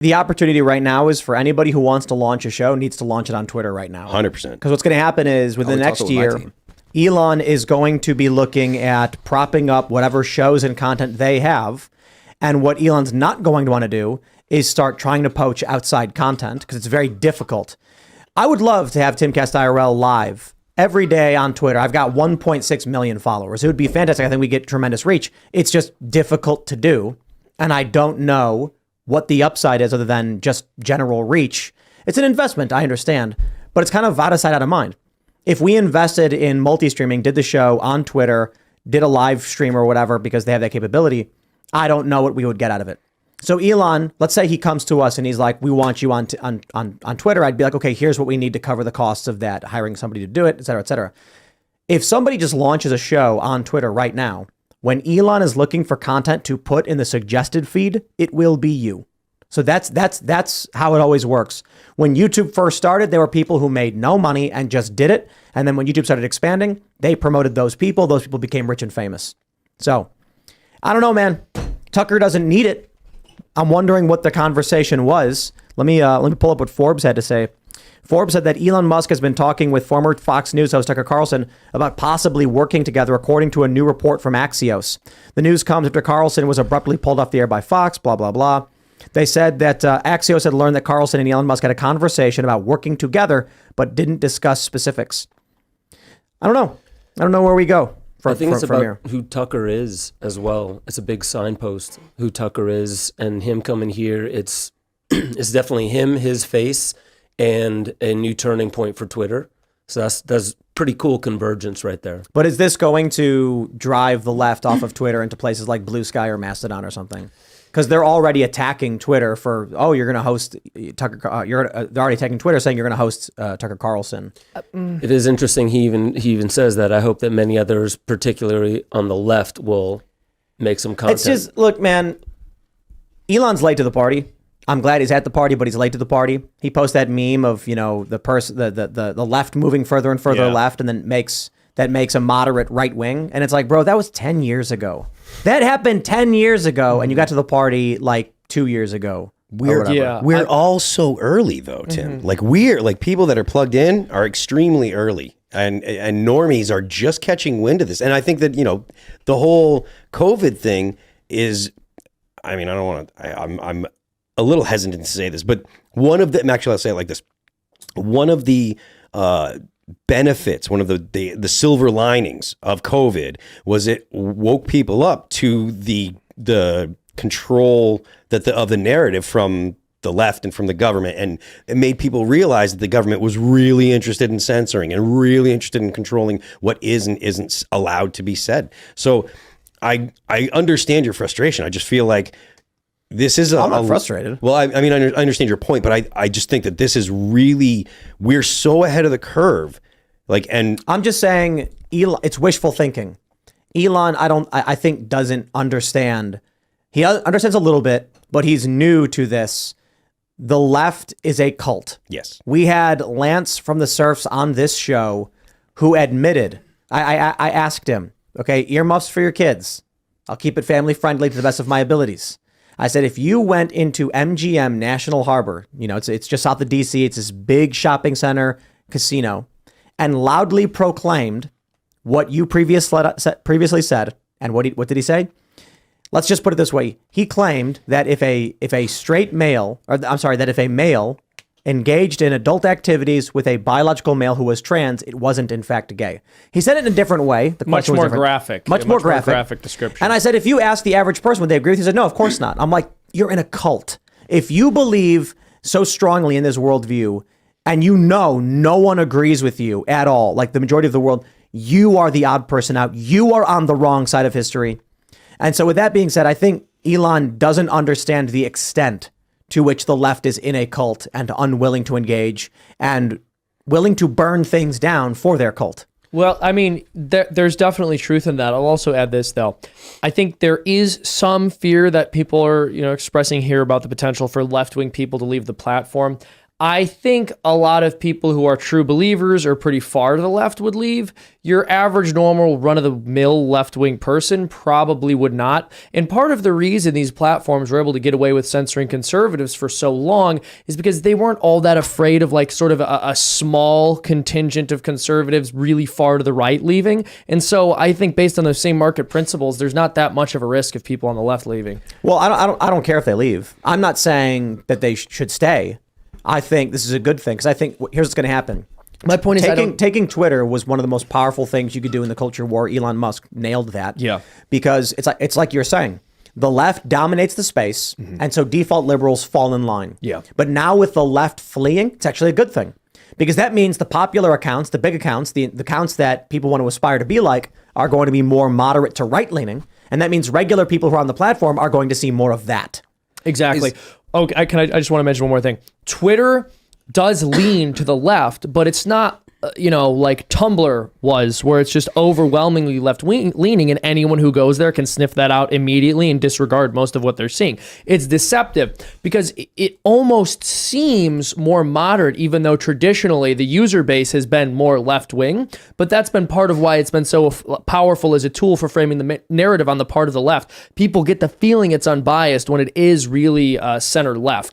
the opportunity right now is for anybody who wants to launch a show needs to launch it on Twitter right now. 100%. Because what's going to happen is within the next year, Elon is going to be looking at propping up whatever shows and content they have. And what Elon's not going to want to do is start trying to poach outside content because it's very difficult. I would love to have timcastirl live every day on Twitter. I've got 1.6 million followers. It would be fantastic. I think we get tremendous reach. It's just difficult to do. And I don't know what the upside is other than just general reach. It's an investment, I understand, but it's kind of out of sight, out of mind. If we invested in multi-streaming, did the show on Twitter, did a live stream or whatever because they have that capability, I don't know what we would get out of it. So Elon, let's say he comes to us and he's like, we want you on Twitter. I'd be like, okay, here's what we need to cover the costs of that, hiring somebody to do it, et cetera, et cetera. If somebody just launches a show on Twitter right now, when Elon is looking for content to put in the suggested feed, it will be you. So that's how it always works. When YouTube first started, there were people who made no money and just did it. And then when YouTube started expanding, they promoted those people. Those people became rich and famous. So I don't know, man. Tucker doesn't need it. I'm wondering what the conversation was. Let me pull up what Forbes had to say. Forbes said that Elon Musk has been talking with former Fox News host Tucker Carlson about possibly working together, according to a new report from Axios. The news comes after Carlson was abruptly pulled off the air by Fox, blah, blah, blah. They said that Axios had learned that Carlson and Elon Musk had a conversation about working together, but didn't discuss specifics. I don't know. I don't know where we go. I think it's about who Tucker is as well. It's a big signpost, who Tucker is, and him coming here. It's definitely him, his face, and a new turning point for Twitter. So that's pretty cool convergence right there. But is this going to drive the left off of Twitter into places like Blue Sky or Mastodon or something? Because they're already attacking Twitter for, you're going to host Tucker. They're already attacking Twitter, saying you're going to host Tucker Carlson. It is interesting. He even says that. I hope that many others, particularly on the left, will make some content. It's just, look, man. Elon's late to the party. I'm glad he's at the party, but he's late to the party. He posts that meme of the left moving further and further left, and then makes a moderate right wing, and it's like, bro, that was 10 years ago. That happened 10 years ago, and you got to the party like 2 years ago. We're all so early though, Tim. Like people that are plugged in are extremely early, and normies are just catching wind of this. And I think that the whole COVID thing is, I mean, I don't want to. I'm a little hesitant to say this, but one of the actually I'll say it like this. One of the benefits, one of the silver linings of COVID was it woke people up to the control of the narrative from the left and from the government, and it made people realize that the government was really interested in censoring and really interested in controlling what is and isn't allowed to be said. So I understand your frustration. I just feel like this is I'm not frustrated. Well, I mean, I understand your point, but I just think that this is really, we're so ahead of the curve. And I'm just saying, Elon, it's wishful thinking. Elon, I think doesn't understand. He understands a little bit, but he's new to this. The left is a cult. Yes. We had Lance from the Surfs on this show who admitted, I asked him, okay, earmuffs for your kids. I'll keep it family friendly to the best of my abilities. I said, if you went into MGM National Harbor, it's just south of DC, it's this big shopping center casino, and loudly proclaimed what you previously said, and what did he say? Let's just put it this way. He claimed that if a male engaged in adult activities with a biological male who was trans, it wasn't in fact gay. He said it in a different way. The much more graphic. Much more graphic description. And I said, if you ask the average person, would they agree with you? He said, no, of course not. I'm like, you're in a cult. If you believe so strongly in this worldview, and no one agrees with you at all, like the majority of the world, you are the odd person out. You are on the wrong side of history. And so with that being said, I think Elon doesn't understand the extent to which the left is in a cult and unwilling to engage and willing to burn things down for their cult. Well, I mean, there's definitely truth in that. I'll also add this, though. I think there is some fear that people are, expressing here about the potential for left-wing people to leave the platform. I think a lot of people who are true believers or pretty far to the left would leave. Your average, normal, run-of-the-mill left-wing person probably would not. And part of the reason these platforms were able to get away with censoring conservatives for so long is because they weren't all that afraid of like sort of a small contingent of conservatives really far to the right leaving. And so I think based on those same market principles, there's not that much of a risk of people on the left leaving. Well, I don't care if they leave. I'm not saying that they should stay. I think this is a good thing because I think here's what's going to happen. My point is, taking Twitter was one of the most powerful things you could do in the culture war. Elon Musk nailed that. Yeah, because it's like you're saying, the left dominates the space, and so default liberals fall in line. Yeah, but now with the left fleeing, it's actually a good thing because that means the popular accounts, the big accounts, the accounts that people want to aspire to be like, are going to be more moderate to right leaning, and that means regular people who are on the platform are going to see more of that. Exactly. Okay, I just want to mention one more thing. Twitter does lean to the left, but it's not, like Tumblr was, where it's just overwhelmingly left-leaning, and anyone who goes there can sniff that out immediately and disregard most of what they're seeing. It's deceptive because it almost seems more moderate, even though traditionally the user base has been more left-wing, but that's been part of why it's been so powerful as a tool for framing the narrative on the part of the left. People get the feeling it's unbiased when it is really center-left.